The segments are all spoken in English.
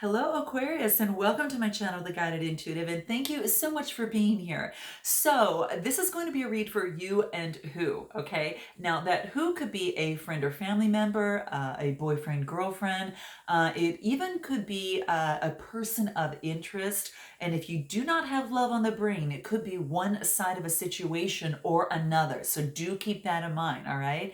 Hello, Aquarius, and welcome to my channel, The Guided Intuitive, and thank you so much for being here. So, this is going to be a read for you and who, okay? Now, that who could be a friend or family member, a boyfriend, girlfriend. It even could be a person of interest. And if you do not have love on the brain, it could be one side of a situation or another. So, do keep that in mind, all right?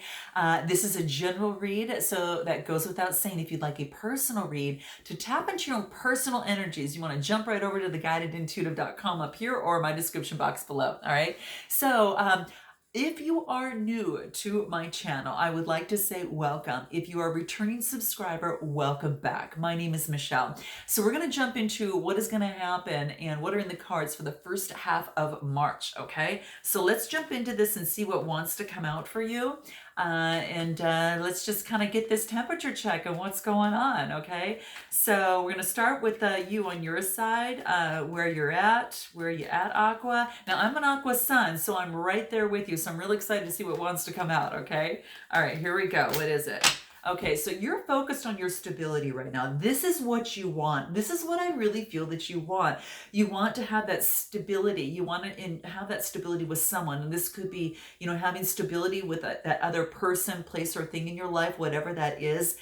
This is a general read, so that goes without saying. If you'd like a personal read, to tap into your own personal energies, you want to jump right over to theguidedintuitive.com up here or my description box below. All right. So, if you are new to my channel, I would like to say welcome. If you are a returning subscriber, welcome back. My name is Michelle. So we're going to jump into what is going to happen and what are in the cards for the first half of March, okay? So let's jump into this and see what wants to come out for you. Let's just kind of get this temperature check on what's going on, okay? So we're going to start with you on your side, where you're at. Where are you at, Aqua? Now, I'm an Aqua Sun, so I'm right there with you. So I'm really excited to see what wants to come out, okay? All right, here we go. What is it? Okay, so you're focused on your stability right now. This is what you want. This is what I really feel that you want. You want to have that stability. You want to have that stability with someone. And this could be, having stability with that other person, place, or thing in your life, whatever that is.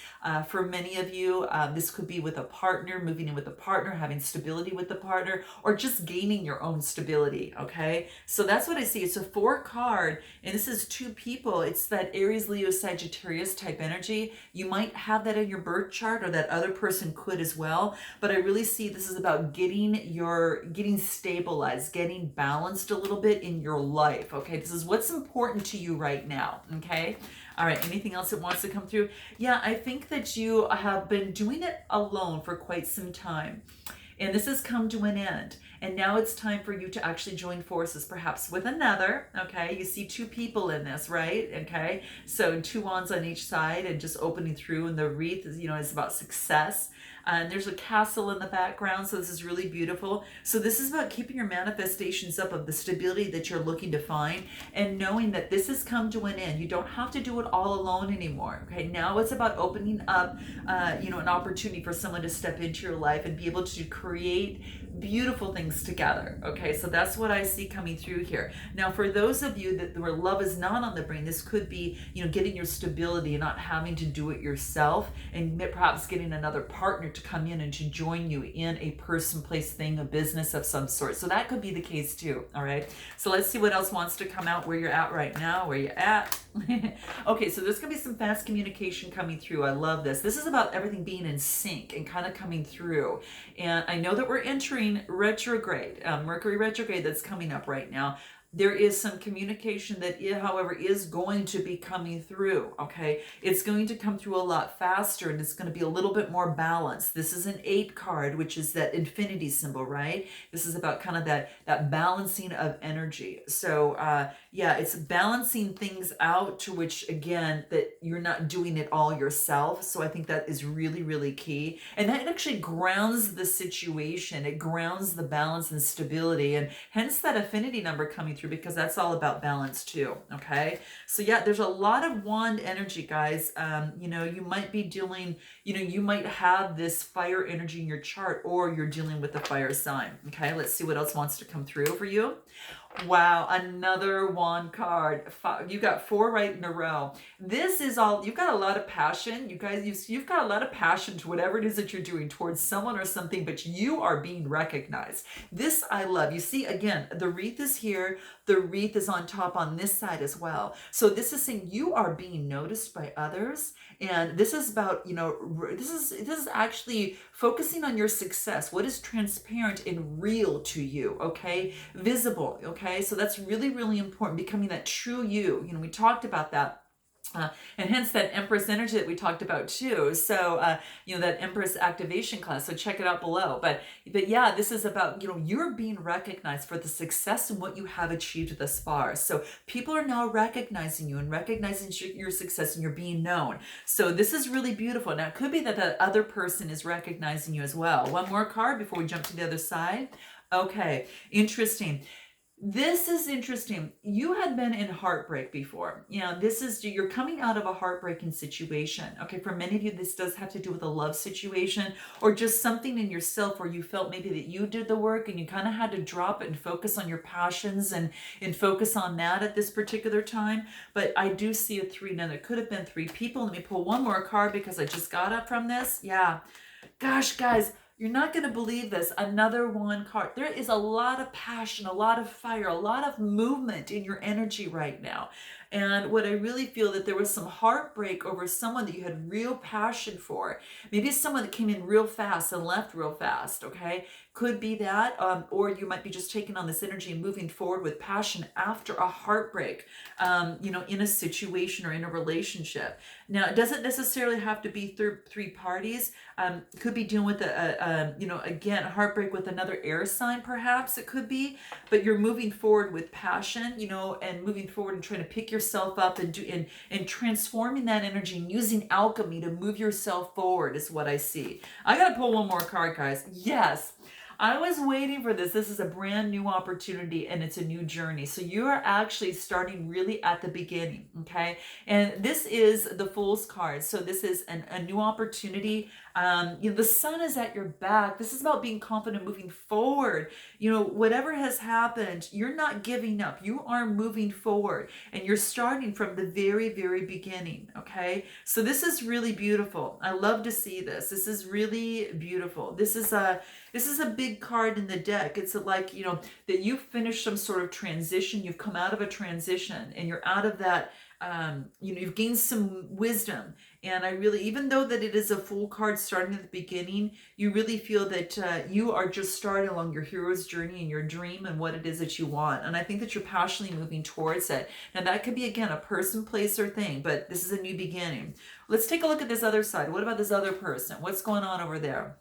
For many of you, this could be with a partner, moving in with a partner, having stability with the partner, or just gaining your own stability, okay? So that's what I see. It's a 4 card, and this is 2 people. It's that Aries, Leo, Sagittarius type energy. You might have that in your birth chart, or that other person could as well. But I really see this is about getting stabilized, getting balanced a little bit in your life. Okay, this is what's important to you right now. Okay. All right. Anything else that wants to come through? Yeah, I think that you have been doing it alone for quite some time. And this has come to an end. And now it's time for you to actually join forces, perhaps with another. Okay. You see 2 people in this, right? Okay. So 2 wands on each side and just opening through. And the wreath is about success. And there's a castle in the background. So this is really beautiful. So this is about keeping your manifestations up of the stability that you're looking to find, and knowing that this has come to an end. You don't have to do it all alone anymore. Okay. Now it's about opening up, an opportunity for someone to step into your life and be able to create beautiful things together. Okay, so that's what I see coming through here. Now, for those of you where love is not on the brain, this could be, getting your stability and not having to do it yourself, and perhaps getting another partner to come in and to join you in a person, place, thing, a business of some sort. So that could be the case too. All right. So let's see what else wants to come out, where you're at right now, where you're at. Okay, so there's going to be some fast communication coming through. I love this. This is about everything being in sync and kind of coming through. And I know that we're entering retrograde, Mercury retrograde, that's coming up right now. There is some communication that, however, is going to be coming through, okay? It's going to come through a lot faster, and it's going to be a little bit more balanced. This is an 8 card, which is that infinity symbol, right? This is about kind of that balancing of energy. So, yeah, it's balancing things out to which, again, that you're not doing it all yourself. So I think that is really, really key. And that actually grounds the situation. It grounds the balance and stability, and hence that affinity number coming through, because that's all about balance too. Okay. So yeah, there's a lot of wand energy, guys. You might be dealing, you might have this fire energy in your chart, or you're dealing with the fire sign. Okay. Let's see what else wants to come through for you. Wow, another wand card. You got 4 right in a row. This is all, you've got a lot of passion. You guys, you've got a lot of passion to whatever it is that you're doing towards someone or something, but you are being recognized. This I love. You see, again, the wreath is here. The wreath is on top on this side as well. So this is saying you are being noticed by others. And this is about, this is actually focusing on your success. What is transparent and real to you, okay? Visible, okay? So that's really, really important, becoming that true you. We talked about that. And hence that Empress energy that we talked about too. So, that Empress activation class. So check it out below. But yeah, this is about, you're being recognized for the success and what you have achieved thus far. So people are now recognizing you and recognizing your success, and you're being known. So this is really beautiful. Now, it could be that that other person is recognizing you as well. One more card before we jump to the other side. Okay, interesting. This is interesting. You had been in heartbreak before. You know, this is, you're coming out of a heartbreaking situation. Okay, for many of you, this does have to do with a love situation or just something in yourself where you felt maybe that you did the work and you kind of had to drop it and focus on your passions and focus on that at this particular time. But I do see a three. Now, there could have been three people. Let me pull one more card because I just got up from this. Yeah. Gosh, guys, you're not going to believe this. Another one card. There is a lot of passion, a lot of fire, a lot of movement in your energy right now. And what I really feel that there was some heartbreak over someone that you had real passion for. Maybe it's someone that came in real fast and left real fast, okay? Could be that. Or you might be just taking on this energy and moving forward with passion after a heartbreak, you know, in a situation or in a relationship. Now, it doesn't necessarily have to be three parties. Could be dealing with you know, again, heartbreak with another air sign, perhaps it could be, but you're moving forward with passion, you know, and moving forward and trying to pick yourself up and and transforming that energy and using alchemy to move yourself forward is what I see. I got to pull one more card, guys. Yes. I was waiting for this. This is a brand new opportunity and it's a new journey. So you are actually starting really at the beginning, okay? And this is the Fool's card. So this is a new opportunity. You know, the sun is at your back. This is about being confident, moving forward. You know, whatever has happened, you're not giving up. You are moving forward and you're starting from the very, very beginning, okay? So this is really beautiful. I love to see this. This is really beautiful. This is a big card in the deck. It's like, you know, that you've finished some sort of transition. You've come out of a transition and you're out of that, you know, you've gained some wisdom. And I really, even though that it is a Fool card starting at the beginning, you really feel that you are just starting along your hero's journey and your dream and what it is that you want. And I think that you're passionately moving towards it. Now that could be, again, a person, place, or thing, but this is a new beginning. Let's take a look at this other side. What about this other person? What's going on over there?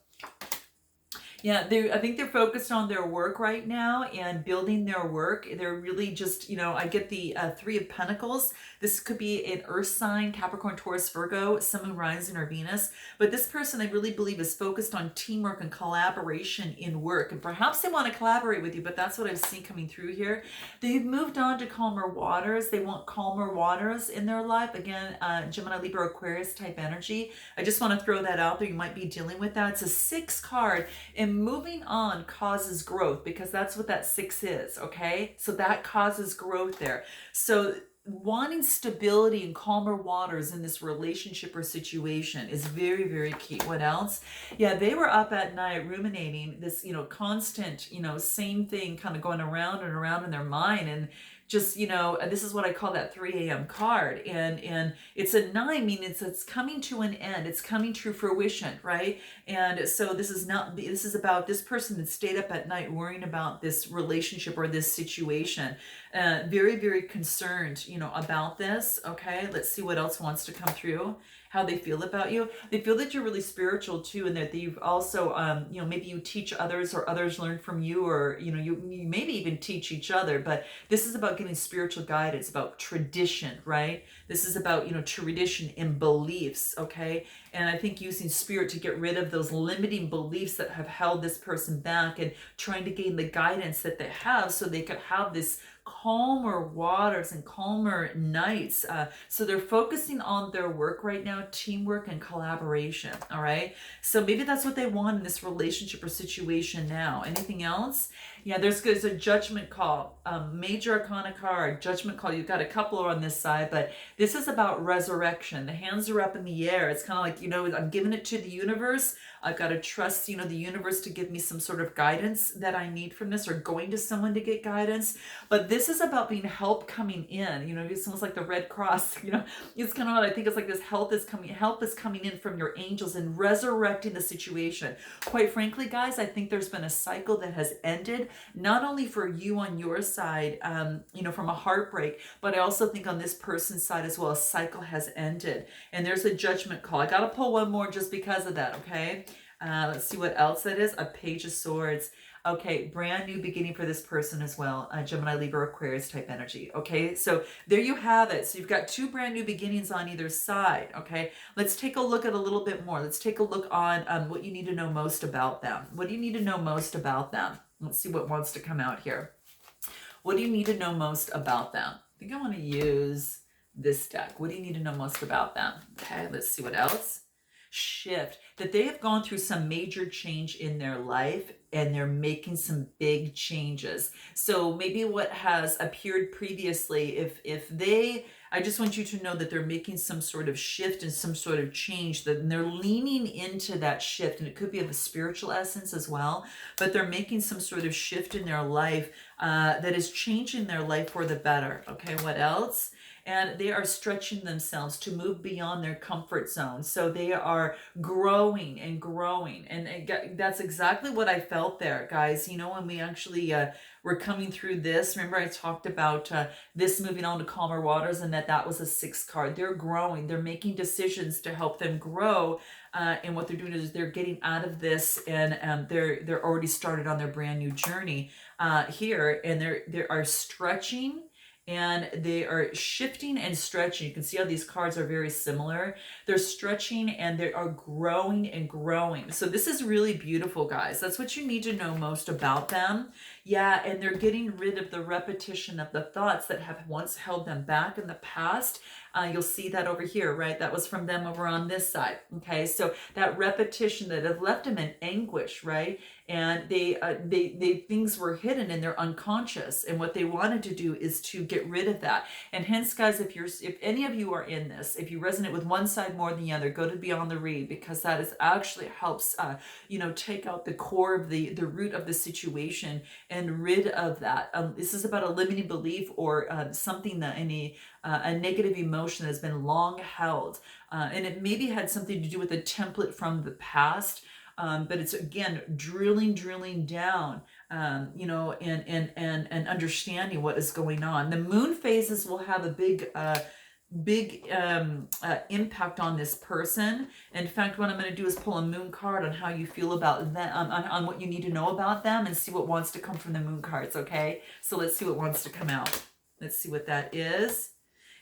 Yeah, I think they're focused on their work right now and building their work. They're really just, you know, I get the Three of Pentacles. This could be an earth sign, Capricorn, Taurus, Virgo, Sun, Moon, Rising, or Venus. But this person, I really believe, is focused on teamwork and collaboration in work. And perhaps they want to collaborate with you, but that's what I've seen coming through here. They've moved on to calmer waters. They want calmer waters in their life. Again, Gemini, Libra, Aquarius type energy. I just want to throw that out there. You might be dealing with that. It's a 6 card. And moving on causes growth because that's what that 6 is, okay? So that causes growth there. So wanting stability and calmer waters in this relationship or situation is very, very key. What else? Yeah, they were up at night ruminating this, you know, constant, you know, same thing kind of going around and around in their mind. And just, you know, this is what I call that 3 a.m. card. And it's a 9, meaning it's coming to an end. It's coming to fruition, right? And so this is about this person that stayed up at night worrying about this relationship or this situation. Very, very concerned, you know, about this. Okay, let's see what else wants to come through. How they feel about you. They feel that you're really spiritual too, and that you've also, you know, maybe you teach others or others learn from you, or, you know, you maybe even teach each other. But this is about getting spiritual guidance, about tradition, right? This is about, you know, tradition and beliefs, okay? And I think using spirit to get rid of those limiting beliefs that have held this person back and trying to gain the guidance that they have so they could have this calmer waters and calmer nights. So they're focusing on their work right now, teamwork and collaboration. All right. So maybe that's what they want in this relationship or situation now. Anything else? Yeah, there's a judgment call, major arcana card, judgment call. You've got a couple on this side, but this is about resurrection. The hands are up in the air. It's kind of like, you know, I'm giving it to the universe. I've got to trust, you know, the universe to give me some sort of guidance that I need from this, or going to someone to get guidance. But this is about being help coming in. You know, it's almost like the Red Cross. You know, it's kind of what I think. It's like this help is coming in from your angels and resurrecting the situation. Quite frankly, guys, I think there's been a cycle that has ended, not only for you on your side, you know, from a heartbreak, but I also think on this person's side as well, a cycle has ended. And there's a judgment call. I got to pull one more just because of that, okay? Let's see what else that is. A Page of Swords. Okay, brand new beginning for this person as well. Gemini, Libra, Aquarius type energy. Okay, so there you have it. So you've got 2 brand new beginnings on either side. Okay, let's take a look at a little bit more. Let's take a look on what you need to know most about them. What do you need to know most about them? Let's see what wants to come out here. What do you need to know most about them? I think I want to use this deck. What do you need to know most about them? Okay, let's see what else. Shift. That they have gone through some major change in their life and they're making some big changes. So maybe what has appeared previously, if they, I just want you to know that they're making some sort of shift and some sort of change, that they're leaning into that shift, and it could be of a spiritual essence as well, but they're making some sort of shift in their life that is changing their life for the better. Okay, what else? And they are stretching themselves to move beyond their comfort zone. So they are growing and growing. And that's exactly what I felt there, guys. You know, when we actually were coming through this, remember I talked about this moving on to calmer waters, and that was a 6 card. They're growing. They're making decisions to help them grow. And what they're doing is they're getting out of this, and they're already started on their brand new journey here. And they are stretching, and they are shifting and stretching. You can see how these cards are very similar. They're stretching and they are growing and growing. So this is really beautiful, guys. That's what you need to know most about them. Yeah, and they're getting rid of the repetition of the thoughts that have once held them back in the past. You'll see that over here, right? That was from them over on this side. Okay, so that repetition that have left them in anguish, right? And they things were hidden in their unconscious, and what they wanted to do is to get rid of that. And hence, guys, if any of you are in this, if you resonate with one side more than the other, go to Beyond the Read, because that is actually helps take out the core of the root of the situation and rid of that. This is about a limiting belief or something that a negative emotion that has been long held, and it maybe had something to do with a template from the past. But it's again drilling down, and understanding what is going on. The moon phases will have a big impact on this person. In fact, what I'm going to do is pull a moon card on how you feel about them, on what you need to know about them, and see what wants to come from the moon cards. Okay, so let's see what wants to come out. Let's see what that is.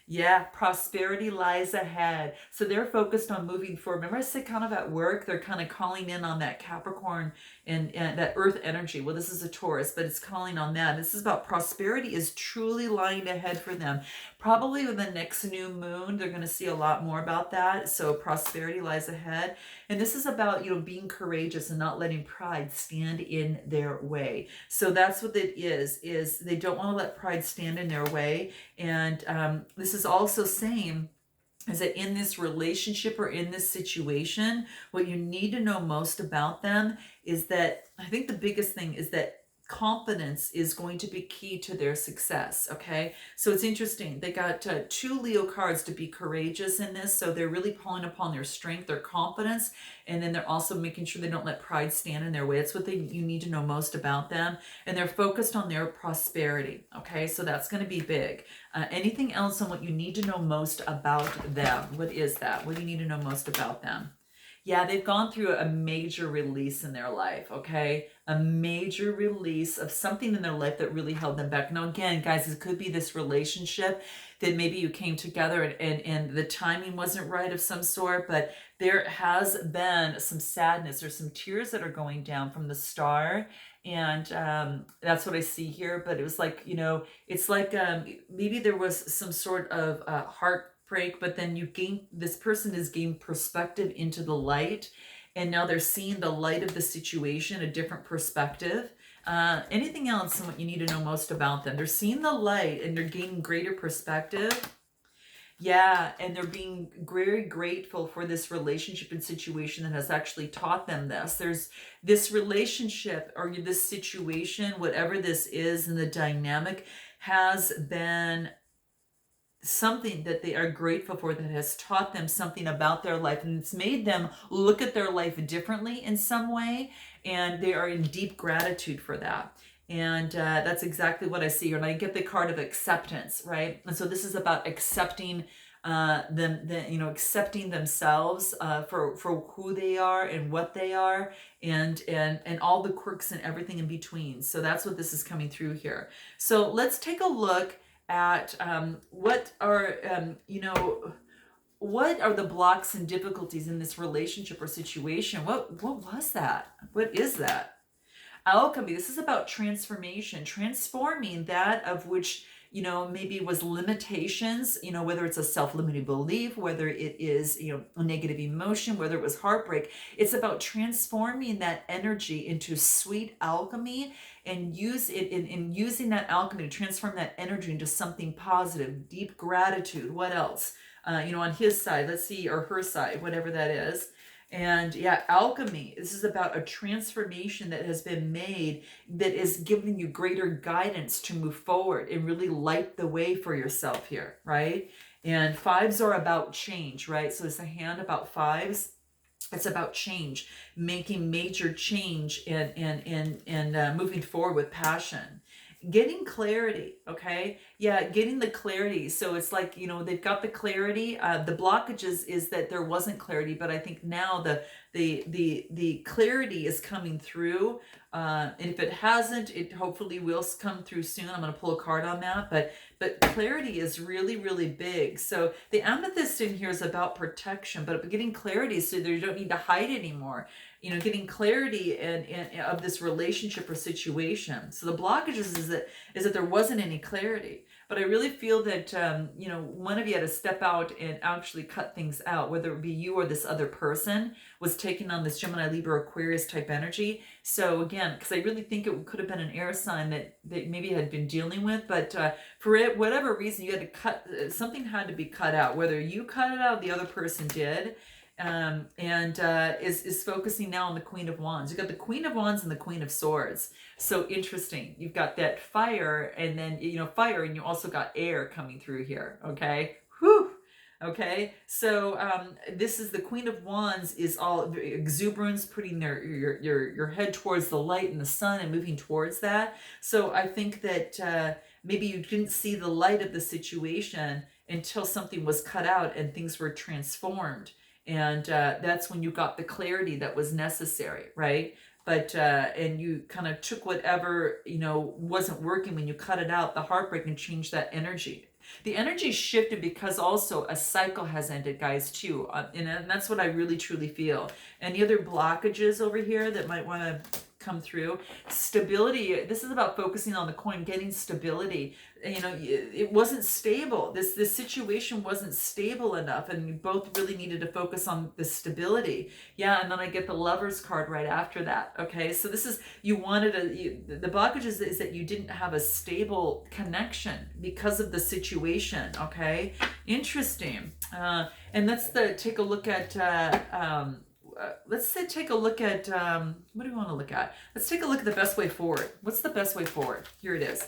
Yeah, prosperity lies ahead. So they're focused on moving forward. Remember I said kind of at work, they're kind of calling in on that Capricorn and that earth energy. Well, this is a Taurus, but it's calling on that. This is about prosperity is truly lying ahead for them. Probably with the next new moon, they're going to see a lot more about that. So prosperity lies ahead. And this is about, being courageous and not letting pride stand in their way. So that's what it is they don't want to let pride stand in their way. And this is also saying is that in this relationship or in this situation, what you need to know most about them is that, I think the biggest thing is that confidence is going to be key to their success. Okay, so it's interesting, they got 2 Leo cards to be courageous in this, so they're really pulling upon their strength, their confidence, and then they're also making sure they don't let pride stand in their way. It's what you need to know most about them, and they're focused on their prosperity. Okay, so that's going to be big. Anything else on what you need to know most about them? What is that? What do you need to know most about them? Yeah, they've gone through a major release in their life, okay? A major release of something in their life that really held them back. Now, again, guys, it could be this relationship that maybe you came together and the timing wasn't right of some sort, but there has been some sadness or some tears that are going down from the star. And that's what I see here. But it was like, it's like maybe there was some sort of heartbreak, but then this person has gained perspective into the light, and now they're seeing the light of the situation, a different perspective. Anything else and what you need to know most about them? They're seeing the light and they're gaining greater perspective. Yeah, and they're being very grateful for this relationship and situation that has actually taught them this. There's this relationship or this situation, whatever this is, and the dynamic has been something that they are grateful for, that has taught them something about their life, and it's made them look at their life differently in some way, and they are in deep gratitude for that. And that's exactly what I see here. And I get the card of acceptance, right? And so this is about accepting accepting themselves for who they are and what they are, and all the quirks and everything in between. So that's what this is coming through here. So let's take a look at what are the blocks and difficulties in this relationship or situation. What was that? What is that? Alchemy, this is about transformation, transforming that of which, maybe was limitations, whether it's a self-limiting belief, whether it is, a negative emotion, whether it was heartbreak. It's about transforming that energy into sweet alchemy and using that alchemy to transform that energy into something positive, deep gratitude. What else? On his side, let's see, or her side, whatever that is. And yeah, alchemy, this is about a transformation that has been made that is giving you greater guidance to move forward and really light the way for yourself here, right? And fives are about change, right? So it's a hand about fives. It's about change, making major change and moving forward with passion. Getting clarity, okay? Yeah, getting the clarity. So it's like, they've got the clarity. The blockages is that there wasn't clarity, but I think now the clarity is coming through. And if it hasn't, it hopefully will come through soon. I'm going to pull a card on that, but clarity is really, really big. So the amethyst in here is about protection, but getting clarity so that you don't need to hide anymore. Getting clarity and of this relationship or situation. So the blockages is that there wasn't any clarity. But I really feel that one of you had to step out and actually cut things out, whether it be you or this other person was taking on this Gemini, Libra, Aquarius type energy. So again, because I really think it could have been an air sign that maybe had been dealing with, but for whatever reason, you had to cut, something had to be cut out, whether you cut it out, the other person did. Is focusing now on the Queen of Wands. You've got the Queen of Wands and the Queen of Swords. So interesting. You've got that fire, and then fire, and you also got air coming through here. Okay. Whew. Okay. So this is the Queen of Wands is all exuberance, putting your head towards the light and the sun and moving towards that. So I think that maybe you didn't see the light of the situation until something was cut out and things were transformed. And that's when you got the clarity that was necessary, right? But and you kind of took whatever wasn't working when you cut it out, the heartbreak, and changed that energy. The energy shifted because also a cycle has ended, guys, too. And that's what I really truly feel. Any other blockages over here that might want to come through? Stability. This is about focusing on the coin, getting stability. It wasn't stable. This situation wasn't stable enough, and you both really needed to focus on the stability. Yeah, and then I get the Lovers card right after that. Okay, so this is, you wanted the blockages is that you didn't have a stable connection because of the situation. Okay, interesting. And let's take a look at take a look at what do we want to look at? Let's take a look at the best way forward. What's the best way forward? Here it is.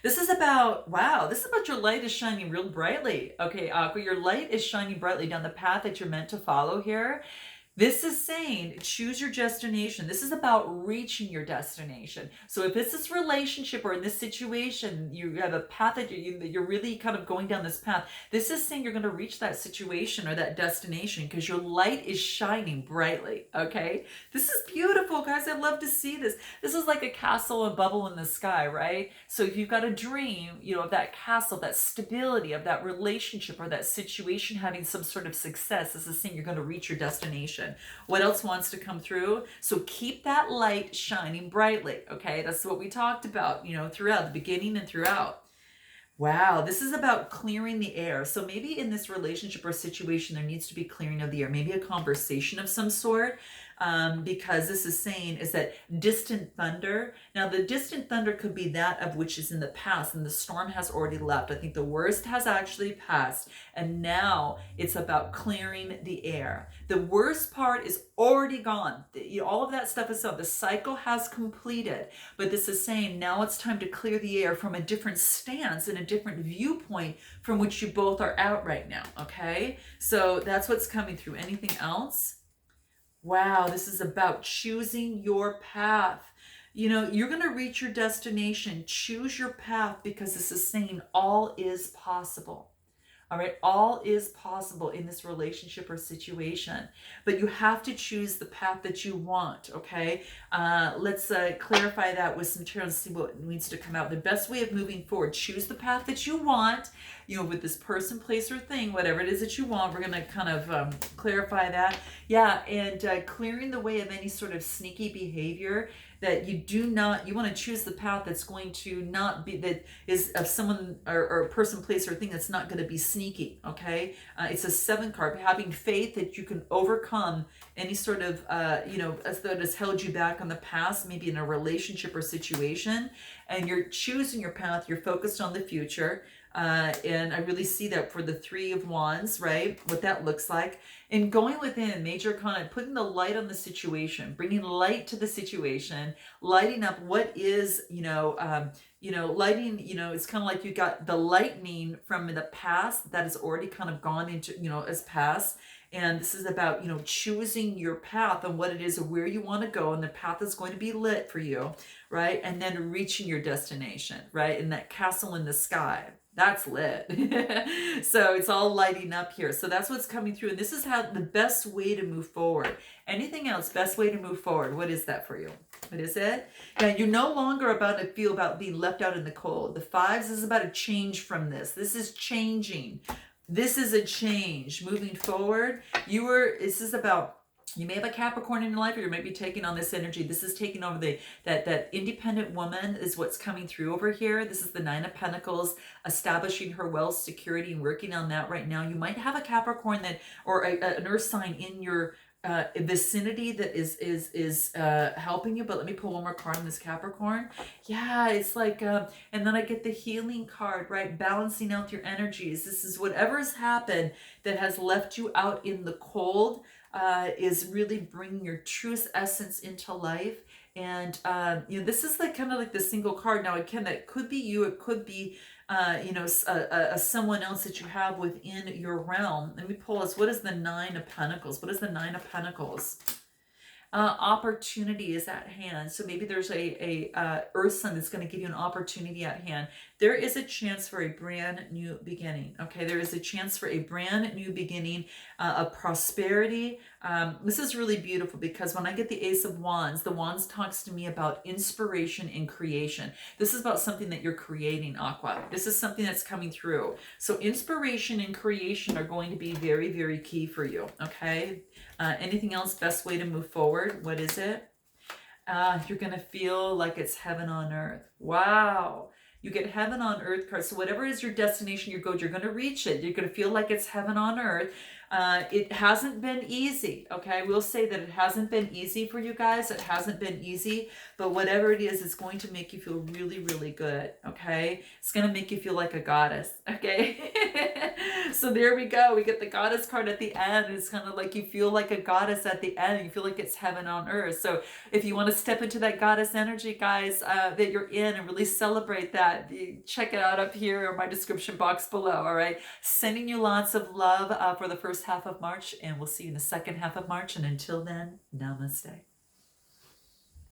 This is about, wow, this is about your light is shining real brightly. Okay, Aqua, your light is shining brightly down the path that you're meant to follow here. This is saying, choose your destination. This is about reaching your destination. So if it's this relationship or in this situation, you have a path that you're really kind of going down this path. This is saying you're going to reach that situation or that destination because your light is shining brightly, okay? This is beautiful, guys. I love to see this. This is like a castle, a bubble in the sky, right? So if you've got a dream, of that castle, that stability, of that relationship or that situation having some sort of success, this is saying you're going to reach your destination. What else wants to come through? So keep that light shining brightly. Okay, that's what we talked about, throughout the beginning and throughout. Wow, this is about clearing the air. So maybe in this relationship or situation, there needs to be clearing of the air, maybe a conversation of some sort. Because this is saying is that distant thunder. Now the distant thunder could be that of which is in the past, and the storm has already left. I think the worst has actually passed, and now it's about clearing the air. The worst part is already gone. All of that stuff is done. The cycle has completed, but this is saying now it's time to clear the air from a different stance and a different viewpoint from which you both are out right now. Okay, so that's what's coming through. Anything else? Wow, this is about choosing your path. You're going to reach your destination. Choose your path because this is saying all is possible. All right, all is possible in this relationship or situation, but you have to choose the path that you want. Okay, let's clarify that with some terms, see what needs to come out. The best way of moving forward: choose the path that you want. You know, with this person, place, or thing, whatever it is that you want. We're gonna kind of clarify that. Yeah, and clearing the way of any sort of sneaky behavior that you do not, you want to choose the path that's going to not be, that is of someone or a person, place, or thing that's not going to be sneaky. Okay, it's a 7 card, having faith that you can overcome any sort of that has held you back on the past, maybe in a relationship or situation, and you're choosing your path, you're focused on the future. And I really see that for the 3 of Wands, right? What that looks like. And going within, major arcana, putting the light on the situation, bringing light to the situation, lighting up what is, lighting, it's kind of like you got the lightning from the past that has already kind of gone into, as past. And this is about, choosing your path and what it is and where you want to go. And the path is going to be lit for you, right? And then reaching your destination, right? And that castle in the sky. That's lit. So it's all lighting up here. So that's what's coming through. And this is how the best way to move forward. Anything else, best way to move forward. What is that for you? What is it? Now, you're no longer about to feel about being left out in the cold. The 5s is about a change from this. This is changing. This is a change. Moving forward, this is about, you may have a Capricorn in your life, or you may be taking on this energy. This is taking over that independent woman is what's coming through over here. This is the 9 of Pentacles, establishing her wealth, security, and working on that right now. You might have a Capricorn or an earth sign in your vicinity that is helping you. But let me pull one more card on this Capricorn. Yeah, it's like and then I get the healing card, right? Balancing out your energies. This is whatever's happened that has left you out in the cold, is really bringing your truest essence into life. And this is like kind of like the single card. Now again, that could be you, it could be someone else that you have within your realm. Let me pull this. What is the 9 of Pentacles? What is the 9 of Pentacles? Opportunity is at hand. So maybe there's a earth sign that's going to give you an opportunity at hand. There is a chance for a brand new beginning. Okay, there is a chance for a brand new beginning of prosperity. This is really beautiful because when I get the Ace of Wands, the Wands talks to me about inspiration and creation. This is about something that you're creating, Aqua. This is something that's coming through. So inspiration and creation are going to be very, very key for you. Okay. Anything else? Best way to move forward? What is it? You're going to feel like it's heaven on earth. Wow. You get heaven on earth cards. So whatever is your destination, you're going to reach it. You're going to feel like it's heaven on earth. It hasn't been easy. Okay. I will say that it hasn't been easy for you guys. It hasn't been easy, but whatever it is, it's going to make you feel really, really good. Okay. It's going to make you feel like a goddess. Okay. So there we go. We get the goddess card at the end. It's kind of like you feel like a goddess at the end. You feel like it's heaven on earth. So if you want to step into that goddess energy, guys, that you're in and really celebrate that, check it out up here or my description box below. All right. Sending you lots of love for the first half of March, and we'll see you in the second half of March. And until then, namaste.